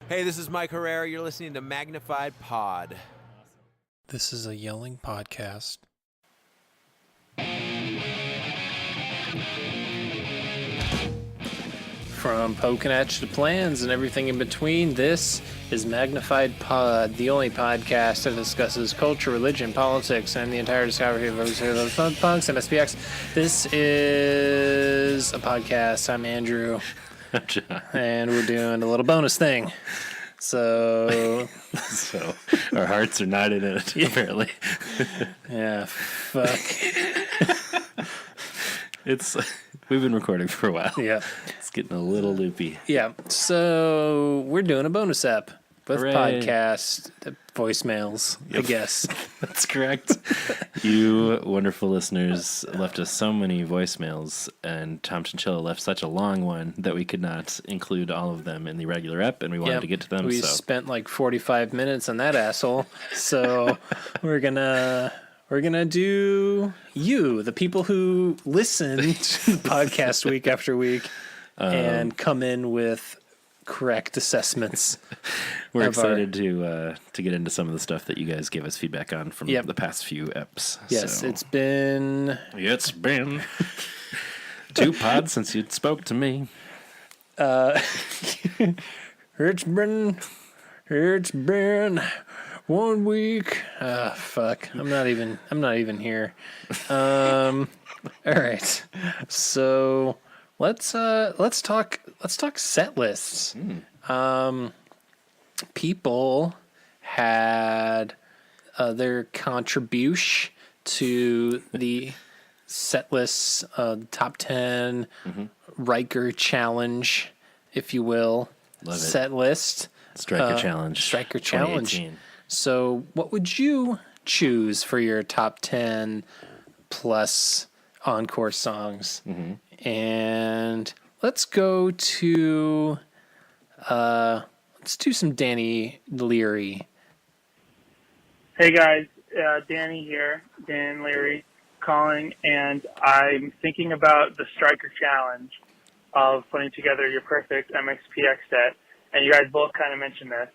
Hey, this is Mike Herrera. You're listening to Magnified Pod. This is a yelling podcast. From poking at you to plans and everything in between, this is Magnified Pod, the only podcast that discusses culture, religion, politics, and the entire discography of punks and SPX. This is a podcast. I'm Andrew, and we're doing a little bonus thing. So Our hearts are not in it, apparently. Yeah, fuck. We've been recording for a while. Yeah. It's getting a little loopy. Yeah, so we're doing a bonus app with Hooray. podcast voicemails, I guess. That's correct. You wonderful listeners left us so many voicemails, and Tom Chinchilla left such a long one that we could not include all of them in the regular ep, and we wanted to get to them. We spent like 45 minutes on that asshole, so we're gonna do you, the people who listen to the podcast week after week, and come in with correct assessments. We're excited to get into some of the stuff that you guys gave us feedback on from the past few eps. Yes, so. it's been 2 pods since you spoke to me. It's been 1 week. Fuck. I'm not even here. All right. So let's talk set lists. People had their contribution to the set lists, top 10 Riker challenge, if you will. Love it. Set list. Striker Challenge. Striker Challenge. 2018. So what would you choose for your top 10 plus encore songs? And let's go to let's do some Danny Leary. Hey guys, Danny here, Dan Leary calling, and I'm thinking about the Striker Challenge of putting together your perfect MXPX set, and you guys both kind of mentioned this,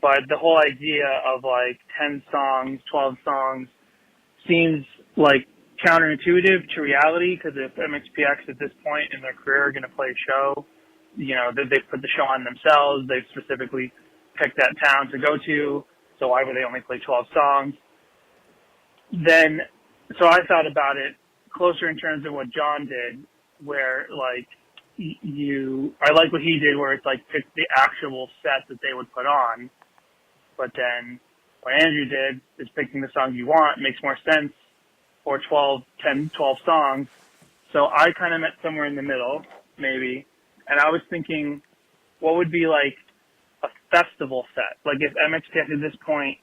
but the whole idea of like 10 songs, 12 songs seems like counterintuitive to reality, because if MXPX at this point in their career are going to play a show, you know, they've put the show on themselves, they've specifically picked that town to go to, so why would they only play 12 songs? So I thought about it closer in terms of what John did, where like I like what he did, where it's like pick the actual set that they would put on, but then what Andrew did is picking the songs you want makes more sense, or 10, 12 songs. So I kind of met somewhere in the middle, maybe, and I was thinking, what would be like a festival set? Like if MXPX at this point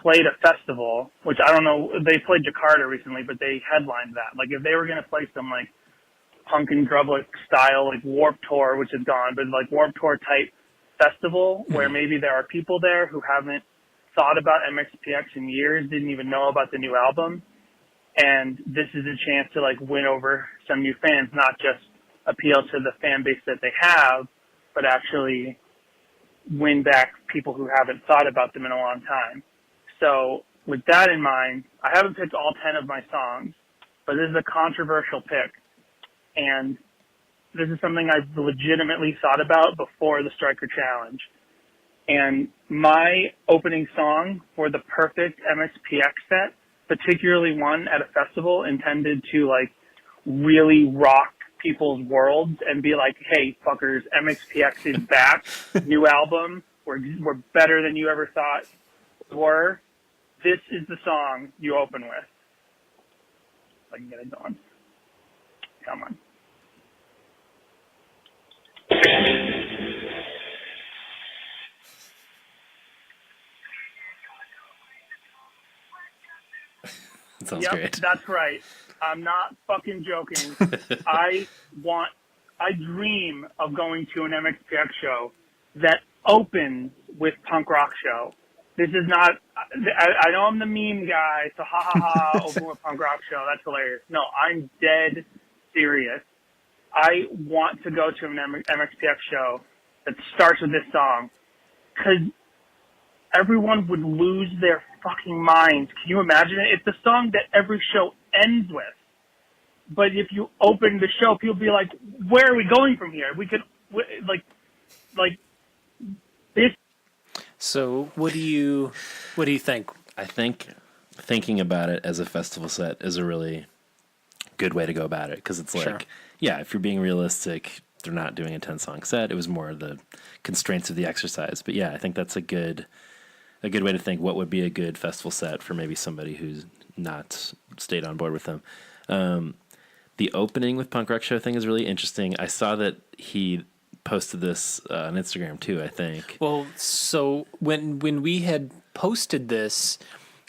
played a festival, which I don't know, they played Jakarta recently, but they headlined that. Like if they were going to play some like punk and Grublic style, like Warped Tour, which is gone, but like Warped Tour type festival where maybe there are people there who haven't thought about MXPX in years, didn't even know about the new album. And this is a chance to like win over some new fans, not just appeal to the fan base that they have, but actually win back people who haven't thought about them in a long time. So with that in mind, I haven't picked all 10 of my songs, but this is a controversial pick. And this is something I've legitimately thought about before the Striker Challenge. And my opening song for the perfect MXPX set, particularly one at a festival intended to like really rock people's worlds and be like, hey fuckers, MXPX is back, new album, we're better than you ever thought we were. This is the song you open with. If I can get it going. Come on. That sounds Yep, great. that's right. I'm not fucking joking. I dream of going to an MXPX show that opens with punk rock show. This is not, I know I'm the meme guy, so ha ha ha, open with punk rock show, that's hilarious. No, I'm dead serious. I want to go to an MXPX show that starts with this song, because everyone would lose their fucking minds. Can you imagine it? It's a song that every show ends with. But if you open the show, people be like, where are we going from here? We could, like this. So what do you think? I think thinking about it as a festival set is a really good way to go about it, because it's like, Sure. yeah, if you're being realistic, they're not doing a 10-song set. It was more the constraints of the exercise. But yeah, I think that's a good way to think what would be a good festival set for maybe somebody who's not stayed on board with them. The opening with Punk Rock Show thing is really interesting. I saw that he posted this on Instagram too, I think. Well, so when we had posted this,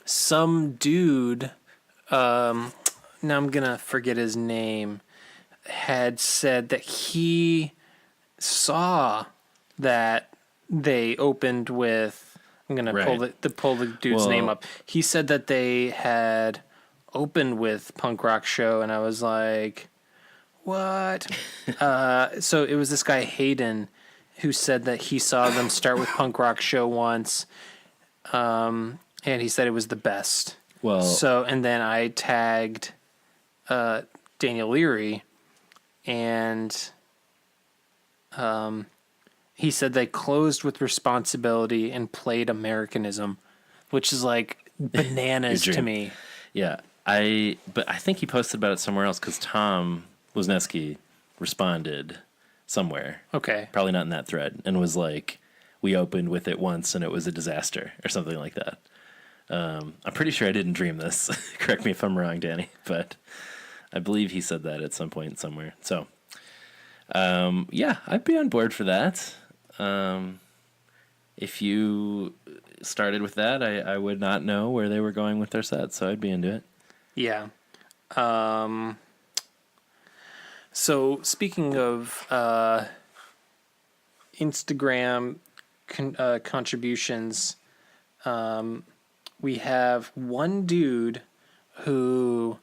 some dude, now I'm gonna forget his name, had said that he saw that they opened with. I'm gonna pull the dude's name up. He said that they had opened with Punk Rock Show, and I was like, what? So it was this guy Hayden who said that he saw them start with Punk Rock Show once, and he said it was the best. Well, So, and then I tagged Daniel Leary, and he said they closed with Responsibility and played Americanism, which is like bananas to me. yeah, but I think he posted about it somewhere else, because Tom Wisniewski responded somewhere. Okay. Probably not in that thread, and was like, we opened with it once and it was a disaster, or something like that. I'm pretty sure I didn't dream this. Correct me if I'm wrong, Danny, but I believe he said that at some point somewhere. So, yeah, I'd be on board for that. If you started with that, I would not know where they were going with their set, so I'd be into it. Yeah. So speaking of Instagram contributions, we have one dude who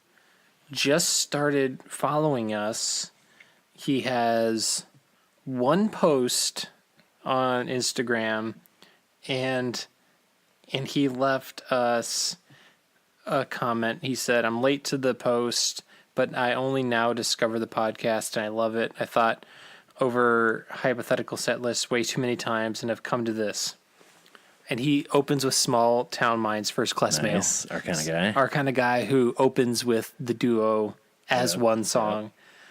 just started following us. He has one post on Instagram, and he left us a comment. He said, "I'm late to the post, but I only now discover the podcast, and I love it. I thought over hypothetical set lists way too many times and have come to this." And he opens with Small Town Minds, First Class Mail. Nice. Our kind of guy. Our kind of guy who opens with the duo as one song.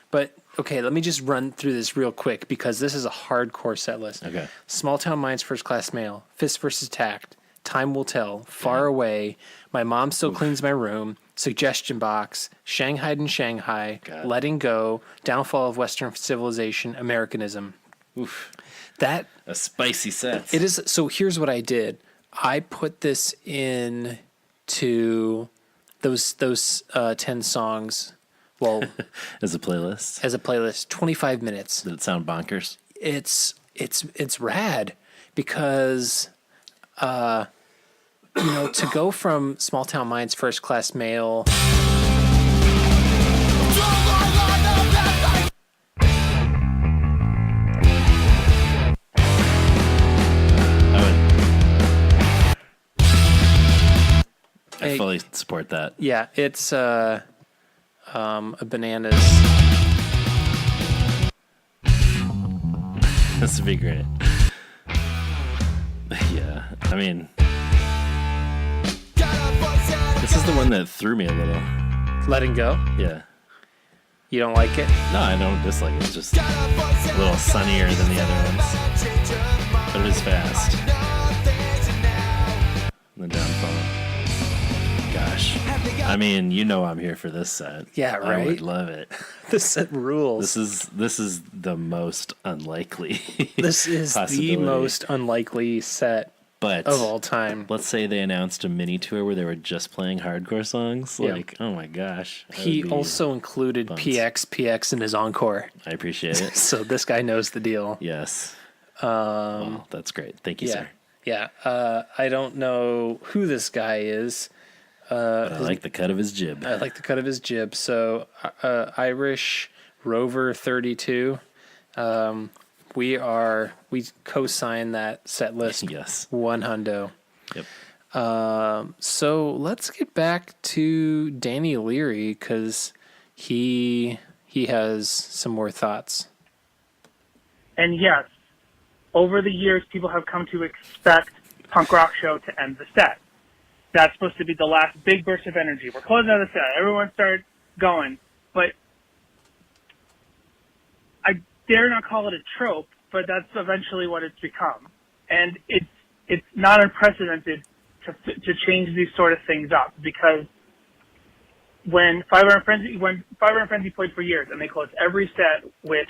But, okay, let me just run through this real quick, because this is a hardcore set list. Okay. Small Town Minds, First Class Mail, Fist vs. Tact, Time Will Tell, Far Away, My Mom Still Cleans My Room, Suggestion Box, Shanghai in Shanghai, God. Letting Go, Downfall of Western Civilization, Americanism. Oof. That A spicy set. it is. So here's what I did. I put this in to those 10 songs. Well, As a playlist. as a playlist, 25 minutes. Did it sound bonkers? It's rad, because to go from Small Town Minds, First Class Mail, I fully support that. yeah, it's a bananas. This would be great. Yeah, I mean, this is the one that threw me a little. Letting Go. Yeah. You don't like it? No, I don't dislike it. It's just a little sunnier than the other ones. But it is fast. The downfall. Gosh. I mean, you know I'm here for this set. Yeah, I right? would love it. This set rules. This is the most unlikely. This is the possibility. most unlikely set But of all time. let's say they announced a mini tour where they were just playing hardcore songs. Yeah. Like, oh my gosh. that He would be- also included buns. PX in his encore. I appreciate it. So this guy knows the deal. Yes. Wow, that's great. Thank you, Yeah. sir. Yeah. I don't know who this guy is. But I like the cut of his jib. I like the cut of his jib. So Irish Rover 32. we co-sign that set list. Yes. 100. Yep. So let's get back to Danny Leary because he has some more thoughts. And yes, over the years, people have come to expect Punk Rock Show to end the set. That's supposed to be the last big burst of energy. We're closing out the set. Everyone started going. But I dare not call it a trope, but that's eventually what it's become. And it's not unprecedented to change these sort of things up, because when Five Iron Frenzy played for years and they closed every set with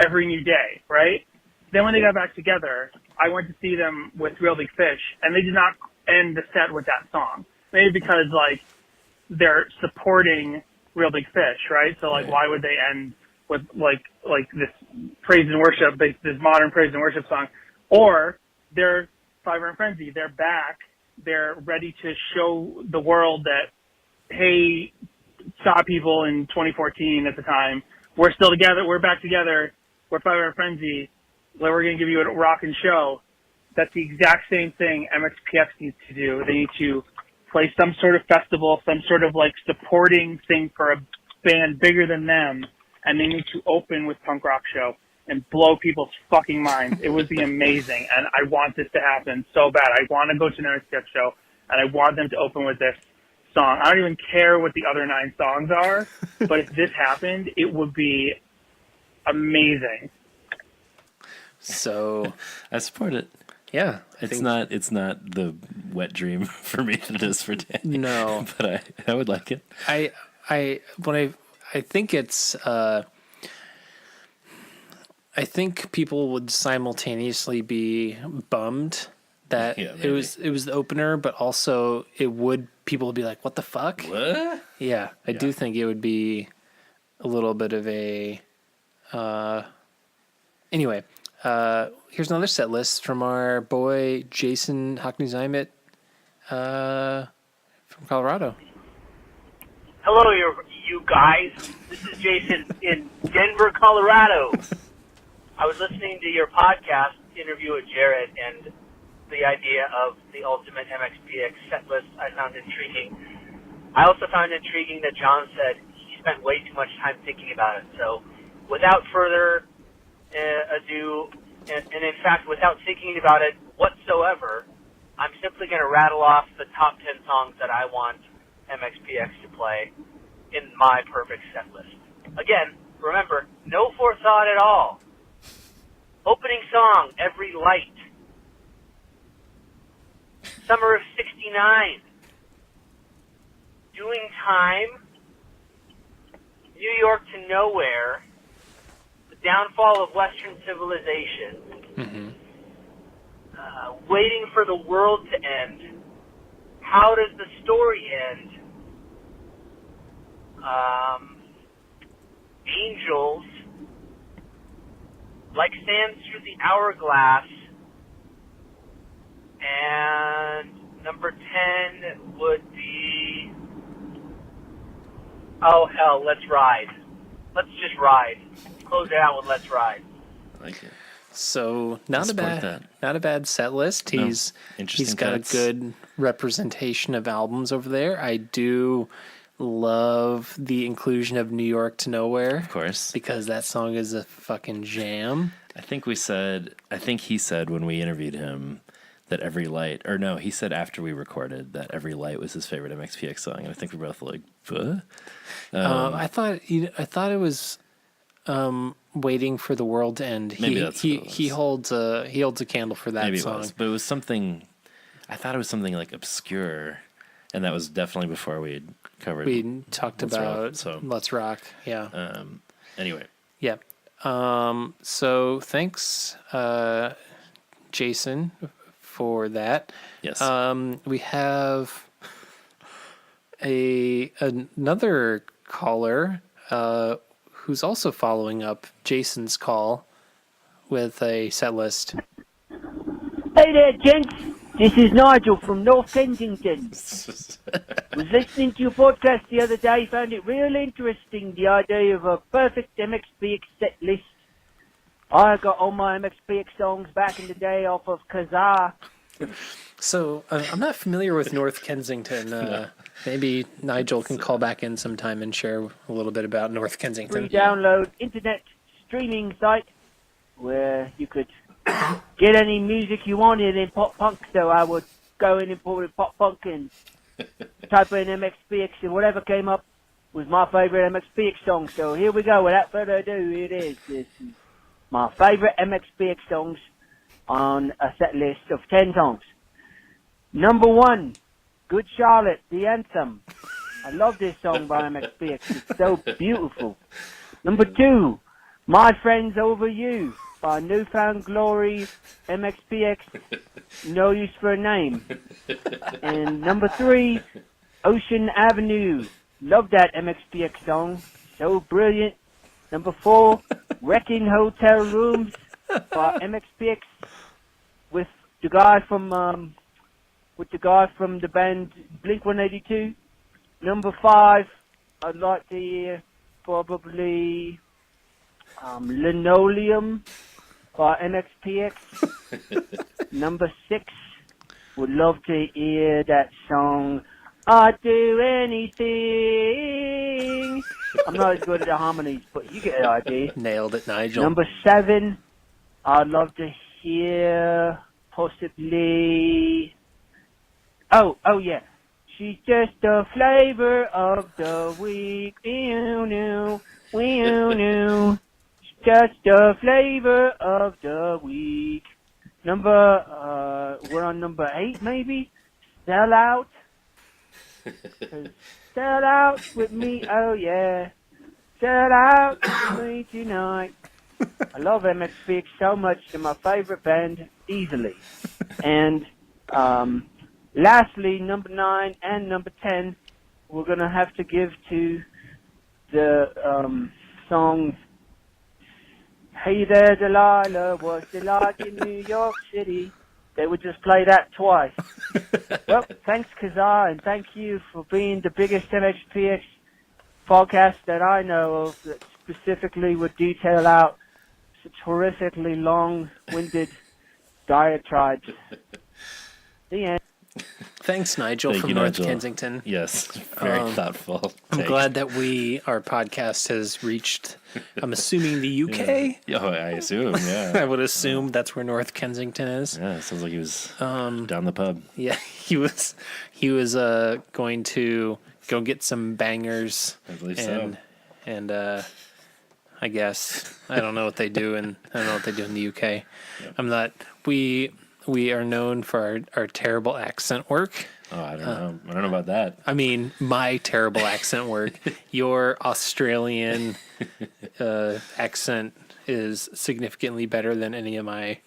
Every New Day, right? Then when they got back together, I went to see them with Real Big Fish, and they did not end the set with that song. Maybe because like they're supporting Real Big Fish, right? So like, why would they end with like this praise and worship, this modern praise and worship song? Or they're Five Iron Frenzy, they're back, they're ready to show the world that, hey, saw people in 2014 at the time, we're still together, we're back together, we're Five Iron Frenzy, we're going to give you a rockin' show. That's the exact same thing MXPX needs to do. They need to play some sort of festival, some sort of like supporting thing for a band bigger than them, and they need to open with Punk Rock Show and blow people's fucking minds. It would be amazing, and I want this to happen so bad. I want to go to an MXPX show, and I want them to open with this song. I don't even care what the other 9 songs are, but if this happened, it would be amazing. So I support it. yeah, It's not the wet dream for me that it is for Danny. No. But I would like it. I think it's I think people would simultaneously be bummed that it was the opener, but also people would be like, what the fuck? What? Yeah, I do think it would be a little bit of a anyway, here's another set list from our boy Jason Hockney-Zymit from Colorado. Hello, you guys. This is Jason in Denver, Colorado. I was listening to your podcast interview with Jared, and the idea of the ultimate MXPX set list I found intriguing. I also found intriguing that John said he spent way too much time thinking about it. So without further ado, and in fact without thinking about it whatsoever, I'm simply going to rattle off the top 10 songs that I want MXPX to play in my perfect set list. Again, remember, no forethought at all. Opening song, Every Light. Summer of 69. Doing Time. New York to Nowhere. The Downfall of Western Civilization. Mm-hmm. Waiting for the World to End. How Does the Story End? Angels. Like Sands Through the Hourglass. And number 10 would be, oh hell, Let's Ride. Let's just ride. Close it out with Let's Ride. I like it. So not a bad set list. He's got cuts. a good representation of albums over there. I do love the inclusion of New York to Nowhere, Of course. because that song is a fucking jam. I think he said when we interviewed him that Every Light, or no, he said after we recorded that Every Light was his favorite MXPX song, and I think we both were like, "What?" I thought it was Waiting for the World to End. Maybe that's what it was. He holds a candle for that Maybe it song. was, but it was something. I thought it was something like obscure, and that was definitely before we had covered. We talked Let's Rock, about so. Let's Rock. Yeah. Anyway, Yeah. So thanks, Jason, for that. yes. We have another caller who's also following up Jason's call with a set list. Hey there, gents. This is Nigel from North Kensington. Was listening to your podcast the other day, found it real interesting, the idea of a perfect MXPX set list. I got all my MXPX songs back in the day off of Kazaa. So I'm not familiar with North Kensington. Maybe Nigel can call back in sometime and share a little bit about North Kensington. Free download internet streaming site where you could get any music you wanted in pop punk. So I would go in and import pop punk and type in MXPX, and whatever came up was my favorite MXPX song. So here we go. Without further ado, here it is. This is my favorite MXPX songs on a set list of 10 songs. Number 1, Good Charlotte, the anthem. I love this song by MXPX. It's so beautiful. Number 2, My Friends Over You by Newfound Glory, MXPX, No Use for a Name. And number 3, Ocean Avenue. Love that MXPX song. So brilliant. Number 4, Wrecking Hotel Rooms by MXPX with the guy from the band Blink-182. Number 5, I'd like to hear probably Linoleum by MXPX. Number 6, would love to hear that song, I'd Do Anything. I'm not as good at the harmonies, but you get the idea. Nailed it, Nigel. Number 7, I'd love to hear possibly... Oh yeah. She's just the flavor of the week. She's just the flavor of the week. We're on number 8 maybe? Sell Out. Sell out with me, oh yeah. Sell out with me tonight. I love MXPX so much. They're my favorite band, easily. And lastly, number 9 and number 10, we're going to have to give to the song Hey There Delilah, what's it like in New York City? They would just play that twice. Well, thanks Kazaa, and thank you for being the biggest MXPX podcast that I know of that specifically would detail out such horrifically long-winded diatribes. The end. Thanks, Nigel, Thank from you, North Nigel. Kensington. Yes, very thoughtful. I'm take. glad that our podcast has reached, I'm assuming, the UK? Oh, I assume, I yeah. would assume that's where North Kensington is. Yeah, it sounds like he was down the pub. Yeah, he was going to go get some bangers. I believe so. And I guess I don't know what they do in the UK. Yep. I'm not. We are known for our terrible accent work. Oh, I don't know. I don't know about that. I mean, my terrible accent work. Your Australian accent is significantly better than any of my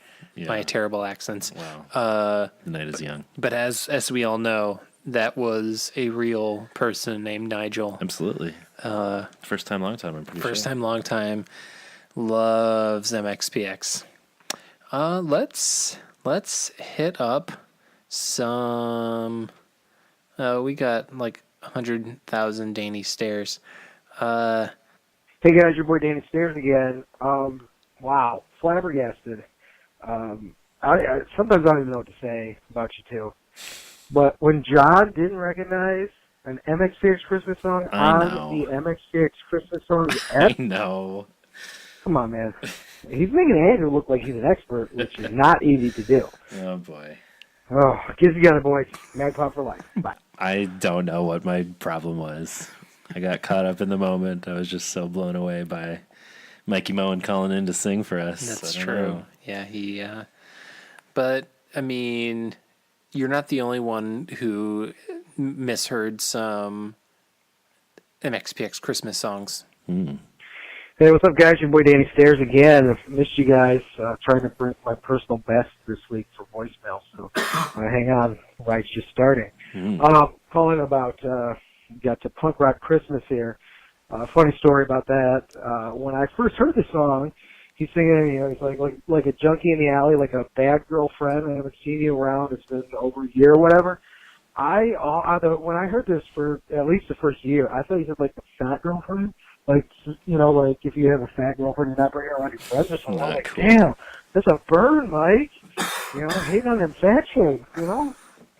terrible accents. Wow. The night is young. But as we all know, that was a real person named Nigel. Absolutely. First time, long time, I'm pretty sure. First time, long time. Loves MXPX. Let's hit up some. We got like 100,000 Danny stares. Hey guys, your boy Danny Stairs again. Wow, flabbergasted. I sometimes I don't even know what to say about you two. But when John didn't recognize an MXPX Christmas song on the MXPX Christmas song I know. come on, man. He's making Andrew look like he's an expert, which is not easy to do. Oh, boy. Oh, get it together, boys. Magpie for life. Bye. I don't know what my problem was. I got caught up in the moment. I was just so blown away by Mikey Moen calling in to sing for us. That's I don't true. know. Yeah, he. But I mean, you're not the only one who misheard some MXPX Christmas songs. Hey, what's up, guys? Your boy Danny Stairs again. I've missed you guys. Trying to bring my personal best this week for voicemail, so hang on. Right's just starting. Calling about, got to Punk Rock Christmas here. Funny story about that. When I first heard the song, he's singing, he's like a junkie in the alley, like a bad girlfriend. I haven't seen you around. It's been over a year or whatever. When I heard this for at least the first year, I thought he said like a fat girlfriend. Like, you know, like if you have a fat girlfriend, you're not bringing her around your friends or something. Not I'm like, cool. damn, that's a burn, Mike. You know, hate on them fat chicks, you know?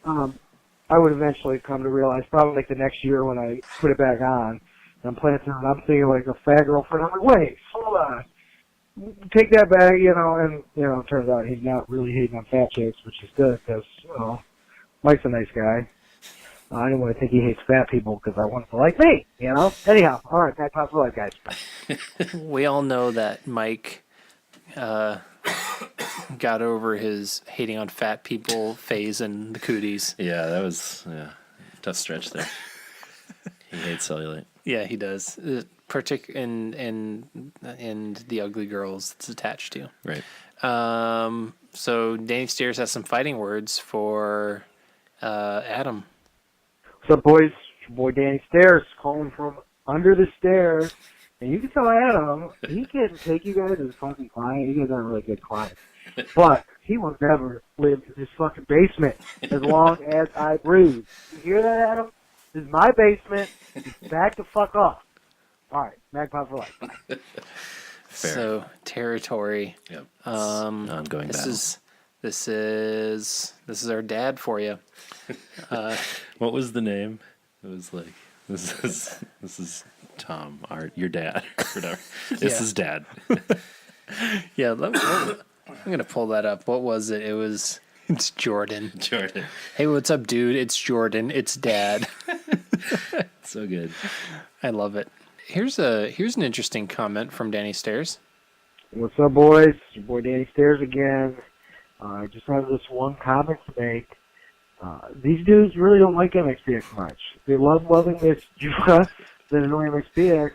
I would eventually come to realize, probably like the next year when I put it back on, and I'm playing through and I'm thinking like a fat girlfriend. I'm like, wait, hold on. Take that back, you know, and, you know, it turns out he's not really hating on fat chicks, which is good because, you know, Mike's a nice guy. I didn't want to think he hates fat people because I want him to like me, you know? Anyhow, all right, back to life, guys. We all know that Mike got over his hating on fat people phase in the cooties. Yeah, that was tough stretch there. He hates cellulite. Yeah, he does. In the ugly girls it's attached to. Right. So Danny Steers has some fighting words for Adam. What's up, boys? It's your boy Danny Stairs calling from under the stairs. And you can tell Adam, he can take you guys as a fucking client. You guys aren't really good clients. But he will never live in his fucking basement as long as I breathe. You hear that, Adam? This is my basement. Back the fuck off. All right, Magpie for life. Bye. Fair. So territory. Yep. Ongoing battle. This is our dad for you. What was the name? It was like this is Tom, your dad, or whatever. This is Dad. Yeah, I'm gonna pull that up. What was it? It's Jordan. Jordan. Hey, what's up, dude? It's Jordan. It's Dad. So good. I love it. Here's an interesting comment from Danny Stairs. What's up, boys? It's your boy Danny Stairs again. I just have this one comment to make. These dudes really don't like MXPX much. They loving this Jura that annoy MXPX,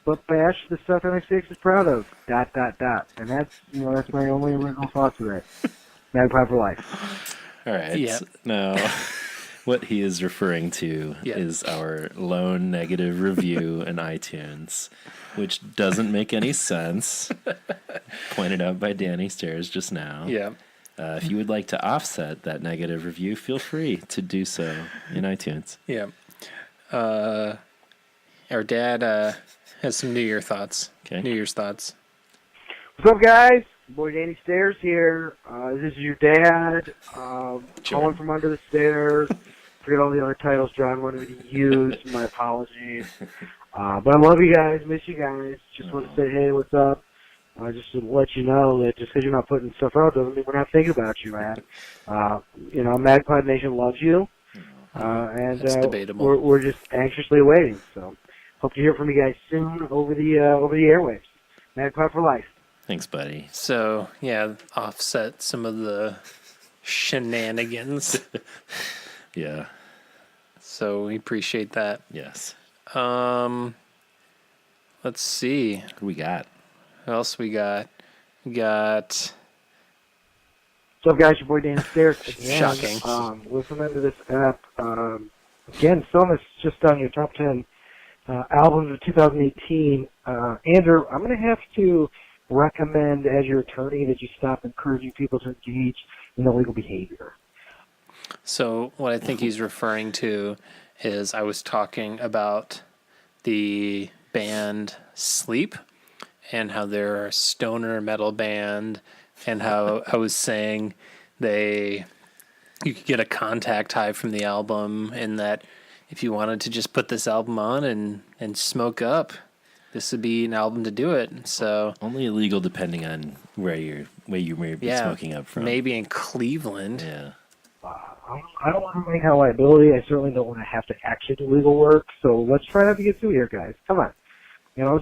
but bash the stuff MXPX is proud of. ... And that's my only original thought to that. Magpie for life. All right. Yep. Now, what he is referring to is our lone negative review in iTunes, which doesn't make any sense. Pointed out by Danny Stairs just now. Yeah. If you would like to offset that negative review, feel free to do so in iTunes. Yeah. Our dad has some New Year thoughts. Okay. New Year's thoughts. What's up, guys? Boy Danny Stairs here. This is your dad. Calling from under the stairs. Forget all the other titles John wanted me to use. My apologies. But I love you guys. Miss you guys. Just want to say, hey, what's up? Just to let you know that just because you're not putting stuff out doesn't mean we're not thinking about you, man. Magpie Nation loves you. And That's debatable. We're just anxiously waiting. So hope to hear from you guys soon over the airwaves. Magpie for life. Thanks, buddy. So, yeah, offset some of the shenanigans. Yeah. So we appreciate that. Yes. Let's see. What do we got? What else we got? We got... What's up, guys? Your boy Dan Stairs again. Shocking. Listening to this app. Again, some is just on your top 10 albums of 2018. Andrew, I'm going to have to recommend as your attorney that you stop encouraging people to engage in illegal behavior. So what I think he's referring to is I was talking about the band Sleep and how they're a stoner metal band and how I was saying you could get a contact high from the album and that if you wanted to just put this album on and smoke up, this would be an album to do it. So only illegal depending on where you may be smoking up from. Maybe in Cleveland. Yeah. I don't want to make out liability. I certainly don't want to have to actually do legal work. So let's try not to get sued here, guys. Come on.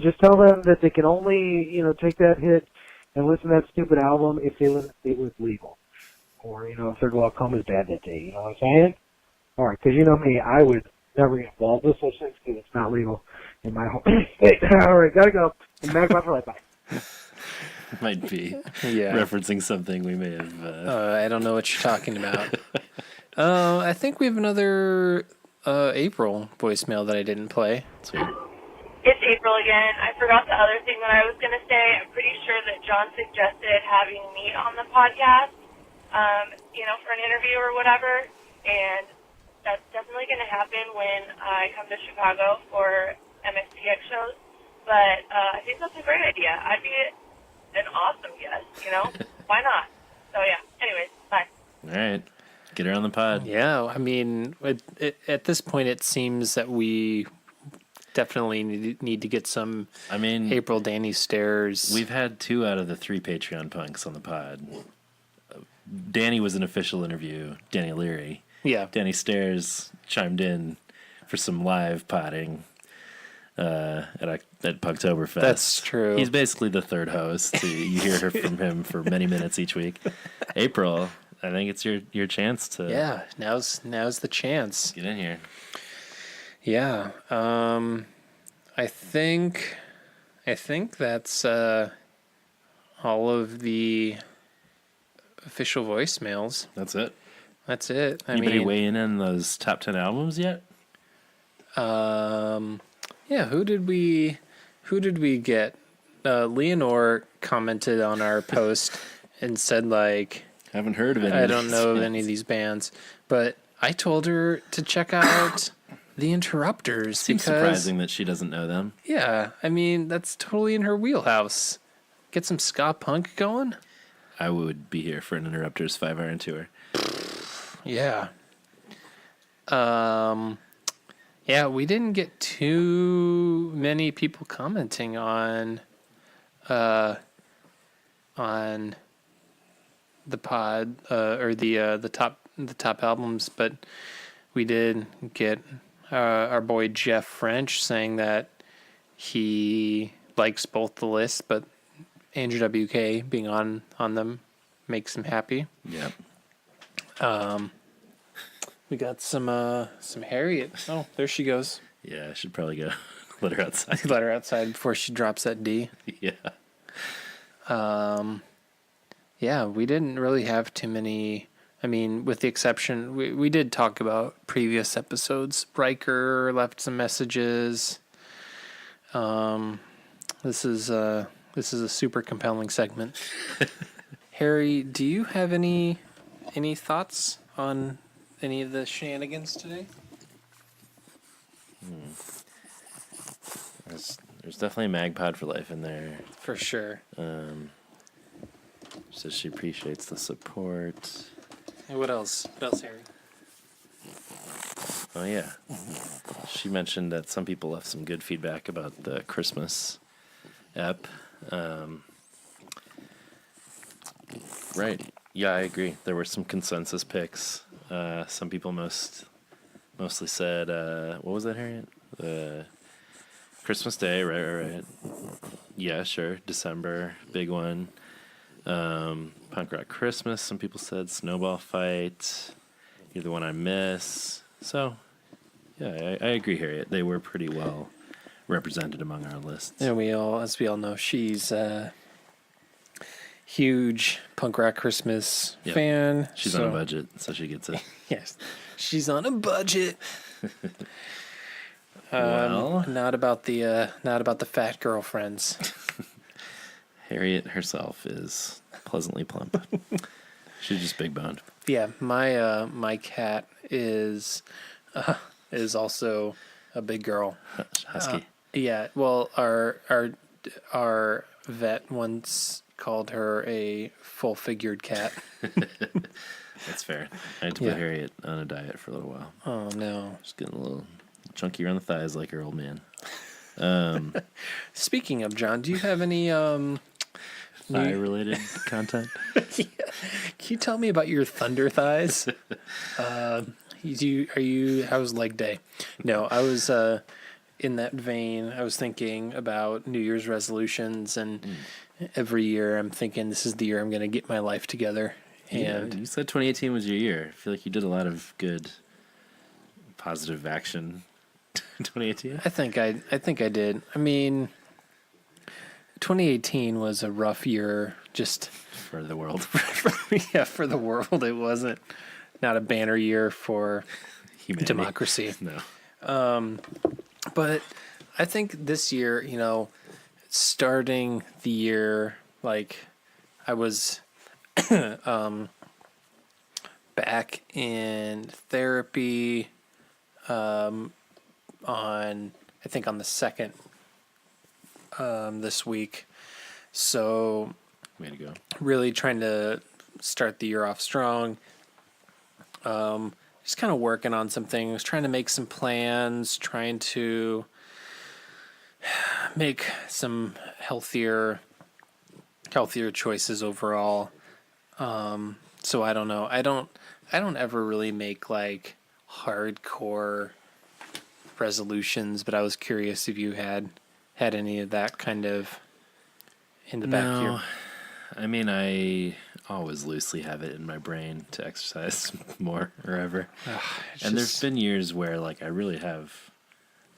Just tell them that they can only, take that hit and listen to that stupid album if it was legal. Or, if their glaucoma's bad that day. You know what I'm saying? All right, because you know me, I would never get involved with such things because it's not legal in my home. All right, gotta go. Magpie for life. Bye. Might be Yeah. referencing something we may have... I don't know what you're talking about. I think we have another April voicemail that I didn't play. Sweet. It's April again. I forgot the other thing that I was going to say. I'm pretty sure that John suggested having me on the podcast, for an interview or whatever. And that's definitely going to happen when I come to Chicago for MXPX shows. but I think that's a great idea. I'd be an awesome guest, you know? Why not? So, yeah. Anyways, bye. All right. Get her on the pod. Yeah, I mean, at this point, it seems that we definitely need to get some April Danny Stairs. We've had 2 out of the 3 Patreon punks on the pod. Danny was an official interview, Danny Leary. Yeah. Danny Stairs chimed in for some live potting at Punktoberfest. That's true. He's basically the third host. You hear from him for many minutes each week. April, I think it's your chance to now's the chance. get in here. Yeah. I think that's all of the official voicemails. That's it. That's it. Anybody weighing in those top 10 albums yet? Yeah, who did we get? Leonore commented on our post and said, like, Haven't heard of it. I don't know of any of these bands, but I told her to check out The Interrupters. Seems surprising that she doesn't know them. Yeah, I mean, that's totally in her wheelhouse. Get some ska punk going. I would be here for an Interrupters 5-iron tour. Yeah. Yeah, we didn't get too many people commenting on the pod or the top albums, but we did get our boy Jeff French saying that he likes both the lists, but Andrew WK being on them makes him happy. Yep. We got some Harriet. Oh, there she goes. Yeah, I should probably go let her outside. Let her outside before she drops that D. Yeah. Yeah, we didn't really have too many. I mean, with the exception, we did talk about previous episodes. Riker left some messages. This is a super compelling segment. Harry, do you have any thoughts on any of the shenanigans today? There's definitely Magpod for life in there. For sure. Says she appreciates the support. And what else? What else, Harry? Oh yeah, she mentioned that some people left some good feedback about the Christmas ep. Right. Yeah, I agree. There were some consensus picks. Some people mostly said, what was that, Harriet? Christmas Day, right. Yeah, sure. December, big one. Punk Rock Christmas, some people said. Snowball Fight, You're the One I Miss. So, yeah, I agree, Harriet. They were pretty well represented among our lists. And as we all know, she's huge punk rock Christmas fan. She's on a budget, so she gets it. Yes, she's on a budget. Well, not about the fat girlfriends. Harriet herself is pleasantly plump. She's just big boned. Yeah, my cat is also a big girl. Husky. Yeah, well, our vet once called her a full-figured cat. That's fair. I had to put Harriet on a diet for a little while. Oh no, She's getting a little chunky around the thighs like her old man. Speaking of John, do you have any thigh-related content? Can you tell me about your thunder thighs? How's leg day? No, I was in that vein. I was thinking about New Year's resolutions, and every year I'm thinking this is the year I'm going to get my life together. And you said 2018 was your year. I feel like you did a lot of good, positive action in 2018. I think I did. I mean, 2018 was a rough year just for the world. Yeah, for the world. It wasn't not a banner year for humanity. Democracy. No. But I think this year, starting the year, like I was back in therapy on the second this week. So Way to go. really trying to start the year off strong. Just kind of working on some things, trying to make some plans, trying to make some healthier choices overall. So I don't know. I don't ever really make like hardcore resolutions, but I was curious if you had any of that kind of in the back of your... I mean, I always loosely have it in my brain to exercise more or ever. And there's been years where like I really have,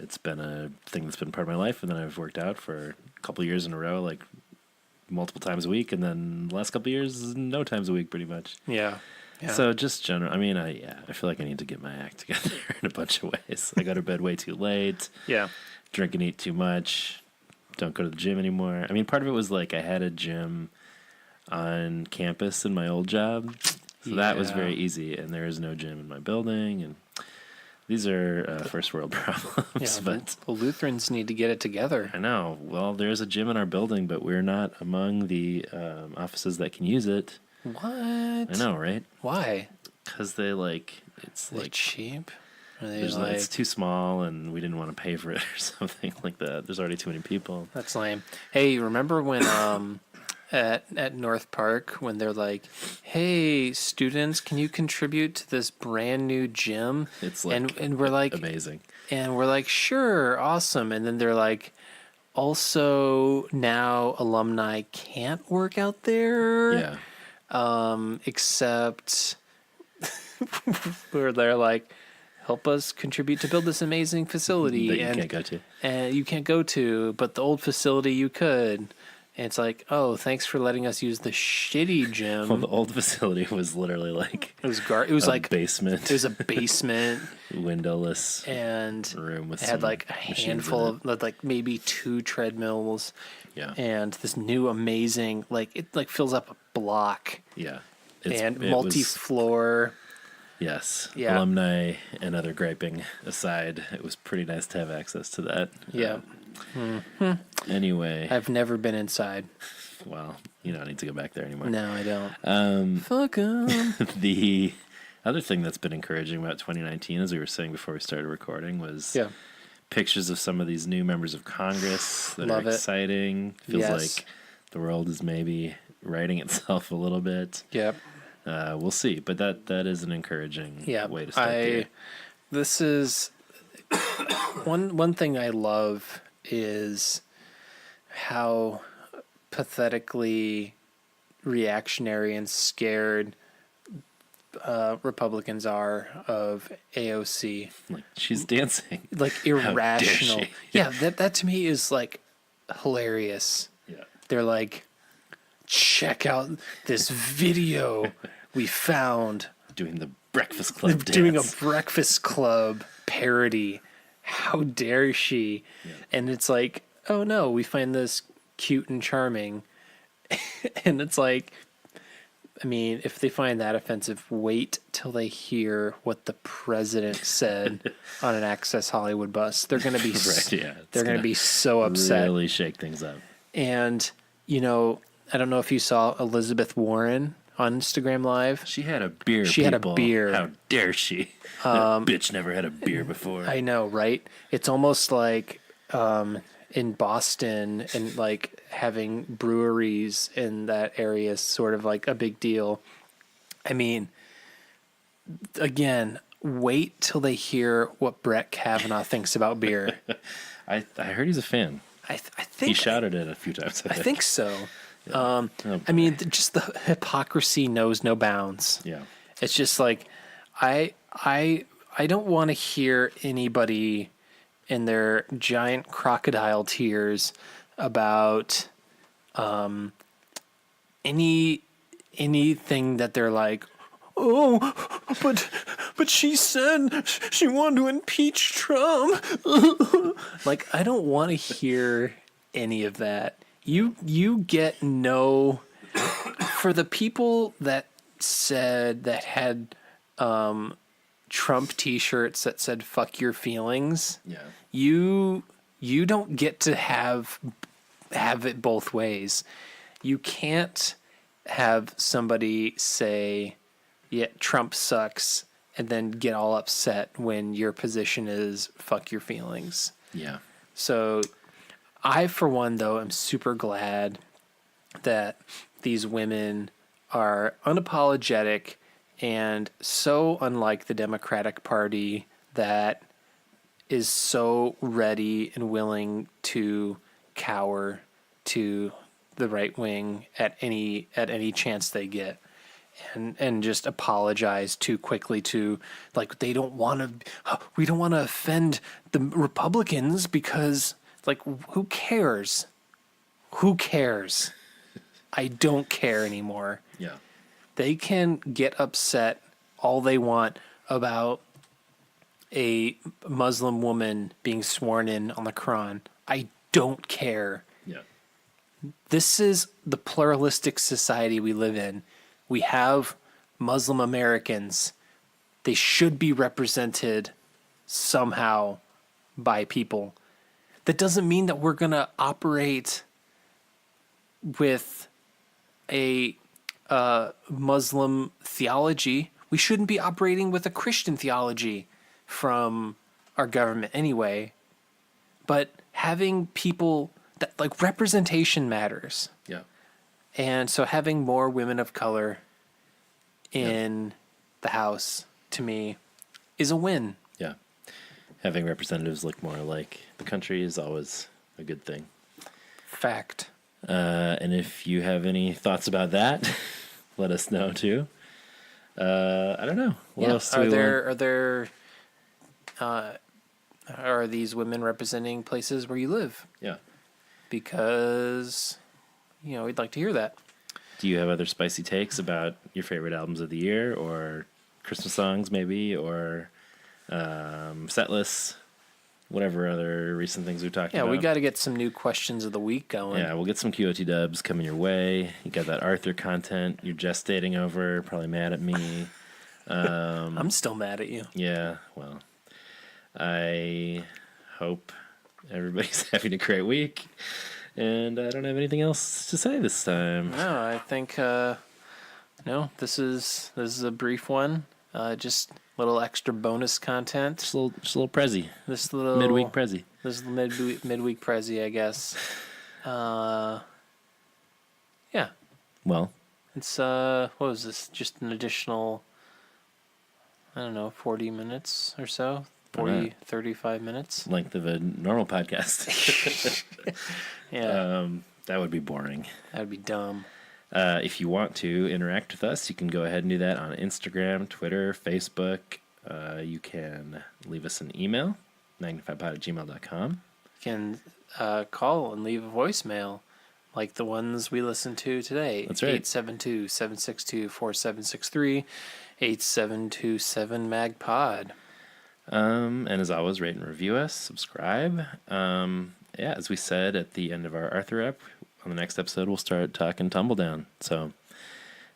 it's been a thing that's been part of my life, and then I've worked out for a couple of years in a row, like multiple times a week, and then the last couple of years, no times a week pretty much. Yeah. So just general, I mean, I feel like I need to get my act together in a bunch of ways. I go to bed way too late. Yeah. Drink and eat too much. Don't go to the gym anymore. I mean, part of it was like I had a gym on campus in my old job, so that was very easy, and there is no gym in my building, and these are first world problems. But well, Lutherans need to get it together. I know. Well, there's a gym in our building, but we're not among the offices that can use it. What? I know, right? Why? Because they it's Are they cheap? Are they it's too small, and we didn't want to pay for it or something like that. There's already too many people. That's lame. Hey, remember when at North Park when they're like, "Hey, students, can you contribute to this brand new gym?" It's like and we're like amazing, and we're like, "Sure, awesome." And then they're like, "Also, now alumni can't work out there." Yeah. Except where they're like, help us contribute to build this amazing facility that you can't go to. And you can't go to, but the old facility you could. And it's like, oh, thanks for letting us use the shitty gym. Well, the old facility was literally like it was like basement. It was a basement, windowless, and room with it had like a handful of like maybe 2 treadmills. Yeah. And this new amazing it fills up a block. Yeah. And multi-floor. Yes. Yeah. Alumni and other griping aside, it was pretty nice to have access to that. Yeah. Anyway. I've never been inside. Well, you don't need to go back there anymore. No, I don't. Fuck 'em. The other thing that's been encouraging about 2019, as we were saying before we started recording, was pictures of some of these new members of Congress that Love are it. exciting. Feels like the world is maybe righting itself a little bit. Yep. We'll see, but that is an encouraging way to start the year. This is one thing I love is how pathetically reactionary and scared Republicans are of AOC. Like she's dancing, like irrational. Yeah, that to me is like hilarious. Yeah, they're like, check out this video we found doing the Breakfast Club dance. Doing a Breakfast Club parody. How dare she? Yeah. And it's like, oh no, we find this cute and charming. And it's like, I mean, if they find that offensive, wait till they hear what the president said on an Access Hollywood bus. They're going to be they're going to be so upset. Really shake things up. And, you know, I don't know if you saw Elizabeth Warren on Instagram Live. She had a beer. She had a beer. How dare she? That bitch never had a beer before. I know, right? It's almost like in Boston and like having breweries in that area is sort of like a big deal. I mean, again, wait till they hear what Brett Kavanaugh thinks about beer. I heard he's a fan. I think he shouted it a few times. I think so. Yeah. I mean, just the hypocrisy knows no bounds. Yeah, it's just like I don't want to hear anybody in their giant crocodile tears about anything that they're like, oh, but she said she wanted to impeach Trump. Like, I don't want to hear any of that. You get no, for the people that said, that had Trump t-shirts that said, fuck your feelings. Yeah. You don't get to have have it both ways. You can't have somebody say, yeah, Trump sucks, and then get all upset when your position is fuck your feelings. Yeah. So I, for one, though, am super glad that these women are unapologetic and so unlike the Democratic Party that is so ready and willing to cower to the right wing at any chance they get, and just apologize too quickly to, like, we don't want to offend the Republicans because, like, who cares? Who cares? I don't care anymore. Yeah. They can get upset all they want about a Muslim woman being sworn in on the Quran. I don't care. Yeah. This is the pluralistic society we live in. We have Muslim Americans. They should be represented somehow by people. That doesn't mean that we're going to operate with a Muslim theology. We shouldn't be operating with a Christian theology from our government anyway. But having people that, like, representation matters. Yeah. And so having more women of color in the House, to me, is a win. Yeah. Having representatives look more like the country is always a good thing. Fact. And if you have any thoughts about that, let us know too. I don't know. What else do we want? Are these women representing places where you live? Yeah. Because, we'd like to hear that. Do you have other spicy takes about your favorite albums of the year, or Christmas songs maybe, or set lists, whatever other recent things we've talked about? Yeah, we got to get some new questions of the week going. Yeah, we'll get some QOT dubs coming your way. You got that Arthur content you're gestating over, probably mad at me. I'm still mad at you. Yeah, well, I hope everybody's having a great week. And I don't have anything else to say this time. No, I think this is a brief one. Just little extra bonus content. Just a little prezi. This little midweek prezi. This is midweek prezi, I guess. Yeah. Well, it's what was this? Just an additional, 40 minutes or so. 35 minutes. Length of a normal podcast. Yeah. That would be boring. That would be dumb. If you want to interact with us, you can go ahead and do that on Instagram, Twitter, Facebook. You can leave us an email, magnifiedpod@gmail.com. You can call and leave a voicemail like the ones we listened to today. That's right. 872-762-4763, 8727-MAGPOD. And as always, rate and review us, subscribe. As we said at the end of our Arthur ep, on the next episode, we'll start talking Tumbledown. So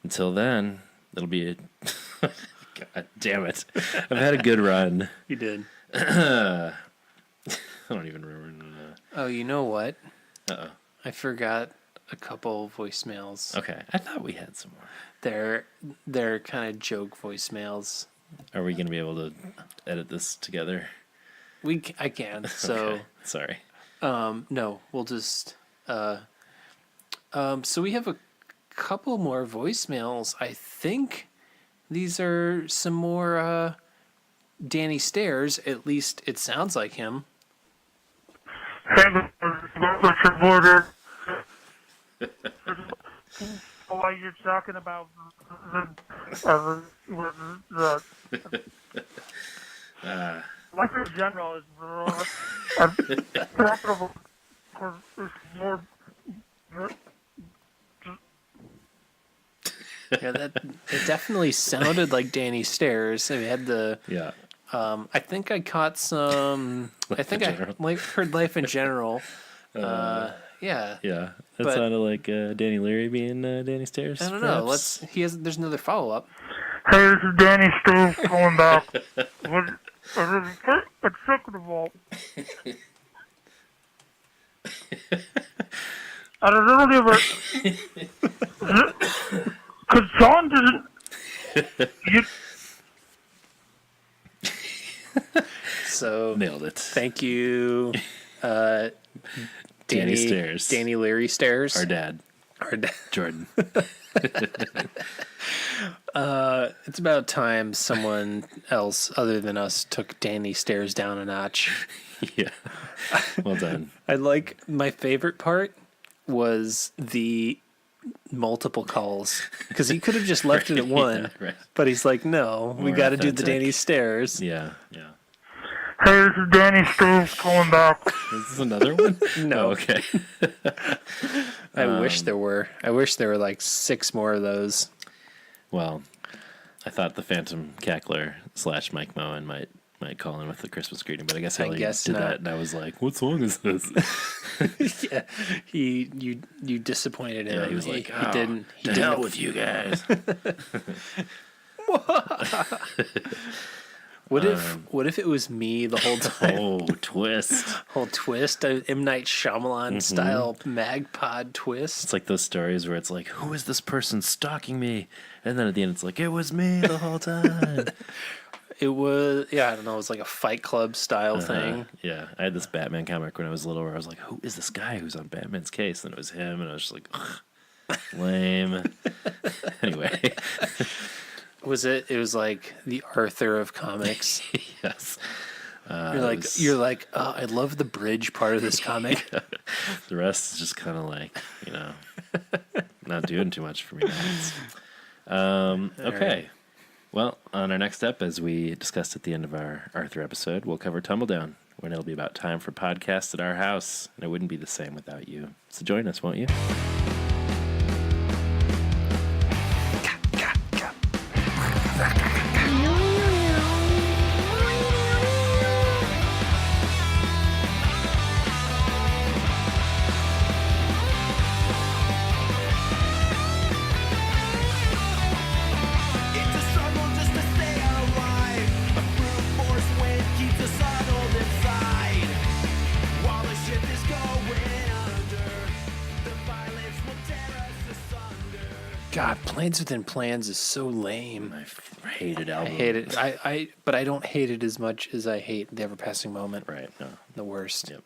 until then, it'll be a... God damn it. I've had a good run. You did. I don't even remember. Oh, you know what? Uh-oh. I forgot a couple voicemails. Okay. I thought we had some more. They're kind of joke voicemails. Are we going to be able to edit this together? I can. So okay. Sorry. No, we'll just. So we have a couple more voicemails. I think these are some more Danny Stairs. At least it sounds like him. While you're talking about life in general is profitable because it's more. Yeah, it definitely sounded like Danny Stairs. I mean, had the Yeah. I think I caught some. I think I heard Life in General. Yeah. Yeah. That But- sounded like Danny Leary being Danny Stairs. I don't know. perhaps. There's another follow up. Hey, this is Danny Steve calling back. Second of all, I don't know because John didn't. So Nailed it. thank you, Danny Stairs. Danny Leary Stairs. Our dad, Our Jordan. It's about time someone else other than us took Danny Stairs down a notch. Yeah. Well done. My favorite part was the multiple calls because he could have just left it at one, Yeah, right. but he's like, no, we More got to do the authentic. Danny Stairs. Yeah. Yeah. Hey, this is Danny Stairs calling back. Is this another one? No. Oh, okay. I wish there were. I wish there were like 6 more of those. Well, I thought the Phantom Cackler / Mike Moen might call in with the Christmas greeting, but I guess Ellie guess did not. that, and I was like, "What song is this?" Yeah, you disappointed him. Yeah, he was like, he didn't. He "To didn't. hell with you guys." What if it was me the whole time? Oh, twist! Whole twist, a M. Night Shyamalan style Magpod twist. It's like those stories where it's like, "Who is this person stalking me?" And then at the end, it's like, "It was me the whole time." It was, I don't know, it was like a Fight Club style thing. Yeah, I had this Batman comic when I was little where I was like, "Who is this guy who's on Batman's case?" And it was him, and I was just like, ugh, lame. Anyway, It was like the Arthur of comics. yes. You're like, oh, I love the bridge part of this comic. The rest is just kind of like, not doing too much for me now. Okay. right. Well, on our next step, as we discussed at the end of our Arthur episode, we'll cover Tumbledown, when it'll be about time for podcasts at our house, and it wouldn't be the same without you. So join us, won't you? It's a struggle just to stay alive. A brute force wind keeps us huddled inside. While the ship is going under, the violence will tear us asunder. God, Plans Within Plans is so lame. My hated I album. hate it. But I don't hate it as much as I hate The Ever Passing Moment. Right. No. The worst. Yep.